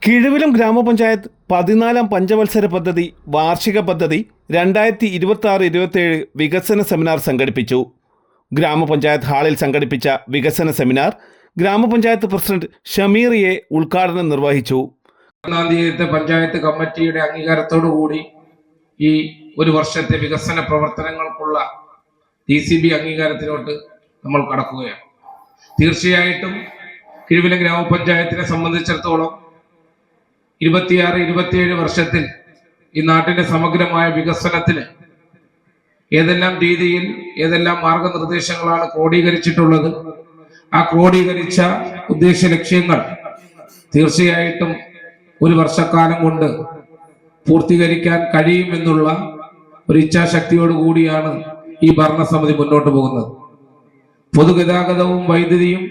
കിഴുവിലം ഗ്രാമപഞ്ചായത്ത് 14-ാം പഞ്ചവത്സര പദ്ധതി വാർഷിക പദ്ധതി 2026-27 വികസന സെമിനാർ സംഘടിപ്പിച്ചു. ഗ്രാമപഞ്ചായത്ത് ഹാളിൽ സംഘടിപ്പിച്ച വികസന സെമിനാർ ഗ്രാമപഞ്ചായത്ത് പ്രസിഡന്റ് ഷമീർ എ ഉദ്ഘാടനം നിർവഹിച്ചു. പഞ്ചായത്ത് കമ്മിറ്റിയുടെ അംഗീകാരത്തോടുകൂടി ഈ ഒരു വർഷത്തെ വികസന പ്രവർത്തനങ്ങൾക്കുള്ള DCB അംഗീകാരത്തിലോട്ട് നമ്മൾ കടക്കുകയാണ്. തീർച്ചയായിട്ടും കിഴുവിലം ഗ്രാമപഞ്ചായത്തിനെ സംബന്ധിച്ചിടത്തോളം 26-27 വർഷത്തിൽ ഈ നാട്ടിന്റെ സമഗ്രമായ വികസനത്തിന് ഏതെല്ലാം രീതിയിൽ ഏതെല്ലാം മാർഗനിർദ്ദേശങ്ങളാണ് ക്രോഡീകരിച്ചിട്ടുള്ളത്, ആ ക്രോഡീകരിച്ച ഉദ്ദേശ ലക്ഷ്യങ്ങൾ തീർച്ചയായിട്ടും ഒരു വർഷക്കാലം കൊണ്ട് പൂർത്തീകരിക്കാൻ കഴിയുമെന്നുള്ള ഒരു ഇച്ഛാശക്തിയോടുകൂടിയാണ് ഈ ഭരണസമിതി മുന്നോട്ട് പോകുന്നത്. പൊതുഗതാഗതവും വൈദ്യുതിയും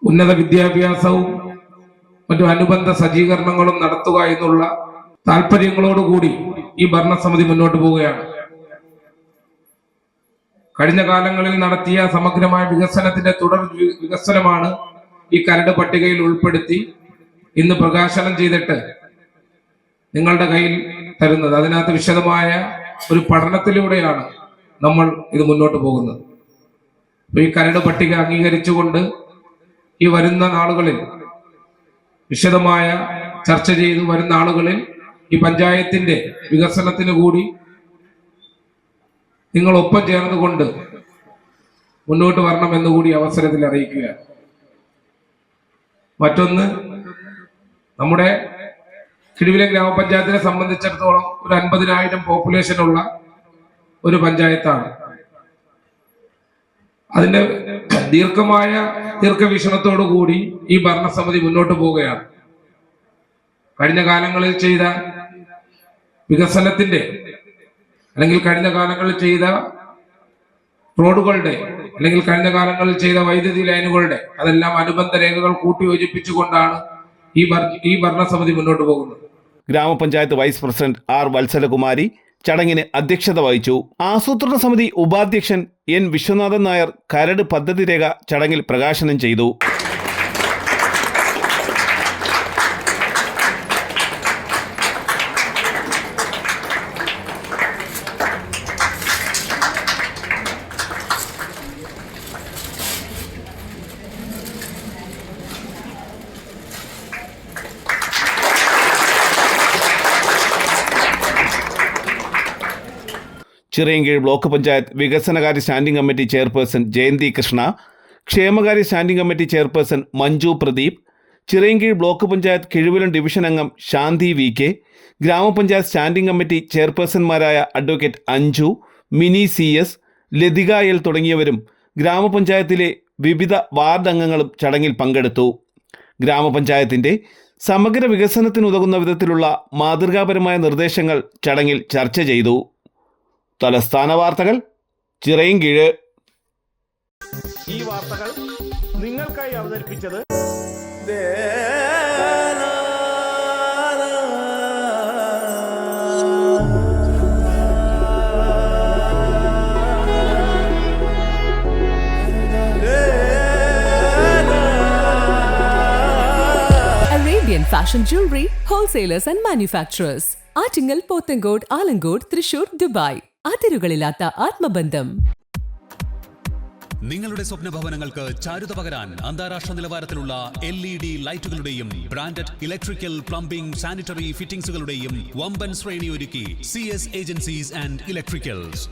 ഉന്നത വിദ്യാഭ്യാസവും മറ്റു അനുബന്ധ സജ്ജീകരണങ്ങളും നടത്തുക എന്നുള്ള താല്പര്യങ്ങളോടുകൂടി ഈ ഭരണസമിതി മുന്നോട്ട് പോവുകയാണ്. കഴിഞ്ഞ കാലങ്ങളിൽ നടത്തിയ സമഗ്രമായ വികസനത്തിന്റെ തുടർ വികസനമാണ് ഈ കരട് പട്ടികയിൽ ഉൾപ്പെടുത്തി ഇന്ന് പ്രകാശനം ചെയ്തിട്ട് നിങ്ങളുടെ കയ്യിൽ തരുന്നത്. അതിനകത്ത് വിശദമായ ഒരു പഠനത്തിലൂടെയാണ് നമ്മൾ ഇത് മുന്നോട്ട് പോകുന്നത്. ഈ കരട് പട്ടിക അംഗീകരിച്ചുകൊണ്ട് ഈ വരുന്ന നാളുകളിൽ വിശദമായ ചർച്ച ചെയ്ത് വരുന്ന ആളുകളിൽ ഈ പഞ്ചായത്തിന്റെ വികസനത്തിന് കൂടി നിങ്ങൾ ഒപ്പം ചേർന്നുകൊണ്ട് മുന്നോട്ട് വരണമെന്ന് കൂടി അവസരത്തിൽ അറിയിക്കുക. മറ്റൊന്ന്, നമ്മുടെ കിഴുവിലം ഗ്രാമപഞ്ചായത്തിനെ സംബന്ധിച്ചിടത്തോളം ഒരു 50,000 പോപ്പുലേഷൻ ഉള്ള ഒരു പഞ്ചായത്താണ്. അതിന്റെ ദീർഘവീക്ഷണത്തോടു കൂടി ഈ ഭരണസമിതി മുന്നോട്ട് പോവുകയാണ്. കഴിഞ്ഞ കാലങ്ങളിൽ ചെയ്ത വികസനത്തിന്റെ അല്ലെങ്കിൽ കഴിഞ്ഞ കാലങ്ങളിൽ ചെയ്ത റോഡുകളുടെ അല്ലെങ്കിൽ കഴിഞ്ഞ കാലങ്ങളിൽ ചെയ്ത വൈദ്യുതി ലൈനുകളുടെ അതെല്ലാം അനുബന്ധ രേഖകൾ കൂട്ടിയോജിപ്പിച്ചുകൊണ്ടാണ് ഈ ഭരണസമിതി മുന്നോട്ട് പോകുന്നത്. ഗ്രാമപഞ്ചായത്ത് വൈസ് പ്രസിഡന്റ് R വത്സലകുമാരി ചടങ്ങിന് അധ്യക്ഷത വഹിച്ചു. ആസൂത്രണ സമിതി ഉപാധ്യക്ഷൻ N വിശ്വനാഥൻ നായർ കരട് പദ്ധതി രേഖ ചടങ്ങിൽ പ്രകാശനം ചെയ്തു. ചിറയൻകീഴ് ബ്ലോക്ക് പഞ്ചായത്ത് വികസനകാര്യ standing committee chairperson Jayanthi Krishna, ക്ഷേമകാര്യ standing committee chairperson Manju Pradeep, Chirayinkeezhu block panchayat Kizhuvilam division അംഗം ശാന്തി VK, ഗ്രാമപഞ്ചായത്ത് സ്റ്റാൻഡിംഗ് കമ്മിറ്റി ചെയർപേഴ്സൺമാരായ advocate Anju, Mini CS, Lathika L തുടങ്ങിയവരും ഗ്രാമപഞ്ചായത്തിലെ വിവിധ വാർഡ് അംഗങ്ങളും ചടങ്ങിൽ പങ്കെടുത്തു. ഗ്രാമപഞ്ചായത്തിൻ്റെ സമഗ്ര വികസനത്തിനുതകുന്ന വിധത്തിലുള്ള മാതൃകാപരമായ നിർദ്ദേശങ്ങൾ ചടങ്ങിൽ ചർച്ച ചെയ്തു. തലസ്ഥാന വാർത്തകൾ, ചിറയൻകീഴ്. ഈ വാർത്തകൾ നിങ്ങൾക്കായി അവതരിപ്പിച്ചത് Arabian Fashion Jewelry Wholesalers and Manufacturers. Attingal, Pothencode, Alamcode, Thrissur, Dubai. അതിരുകളില്ലാത്ത ആത്മബന്ധം. നിങ്ങളുടെ സ്വപ്ന ഭവനങ്ങൾക്ക് ചാരുത പകരാൻ അന്താരാഷ്ട്ര നിലവാരത്തിലുള്ള LED ലൈറ്റുകളുടെയും ബ്രാൻഡഡ് ഇലക്ട്രിക്കൽ, പ്ലംബിംഗ്, സാനിറ്ററി ഫിറ്റിംഗ്സുകളുടെയും വമ്പൻ ശ്രേണി ഒരുക്കി CS ഏജൻസീസ് ആൻഡ് ഇലക്ട്രിക്കൽസ്.